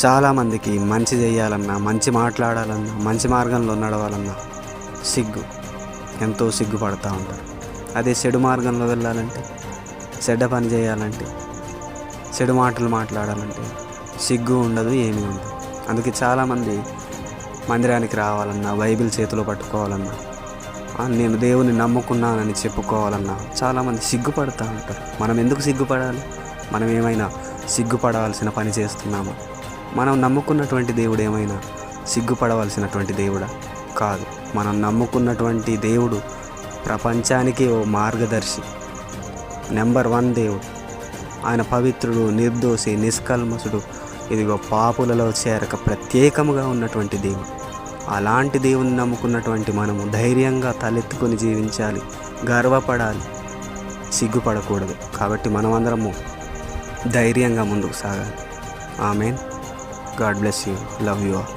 చాలామందికి మంచి చేయాలన్నా, మంచి మాట్లాడాలన్నా, మంచి మార్గంలో నడవాలన్నా సిగ్గు, ఎంతో సిగ్గుపడుతూ ఉంటారు. అదే చెడు మార్గంలో వెళ్ళాలంటే, చెడ్డ పని చేయాలంటే, చెడు మాటలు మాట్లాడాలంటే సిగ్గు ఉండదు, ఏమీ ఉండదు. అందుకే చాలామంది మందిరానికి రావాలన్నా, బైబిల్ చేతిలో పట్టుకోవాలన్నా, నేను దేవుని నమ్ముకున్నానని చెప్పుకోవాలన్నా చాలామంది సిగ్గుపడుతూ ఉంటారు. మనం ఎందుకు సిగ్గుపడాలి? మనం ఏమైనా సిగ్గుపడవలసిన పని చేస్తున్నామా? మనం నమ్ముకున్నటువంటి దేవుడు ఏమైనా సిగ్గుపడవలసినటువంటి దేవుడా? కాదు. మనం నమ్ముకున్నటువంటి దేవుడు ప్రపంచానికి ఓ మార్గదర్శి, నెంబర్ 1 దేవుడు. ఆయన పవిత్రుడు, నిర్దోషి, నిష్కల్మషుడు, ఇదిగో పాపులలో చేరక ప్రత్యేకముగా ఉన్నటువంటి దేవుడు. అలాంటి దేవుని నమ్ముకున్నటువంటి మనము ధైర్యంగా తలెత్తుకొని జీవించాలి, గర్వపడాలి, సిగ్గుపడకూడదు. కాబట్టి మనమందరము ధైర్యంగా ముందుకు సాగాలి. Amen. God bless you. Love you all.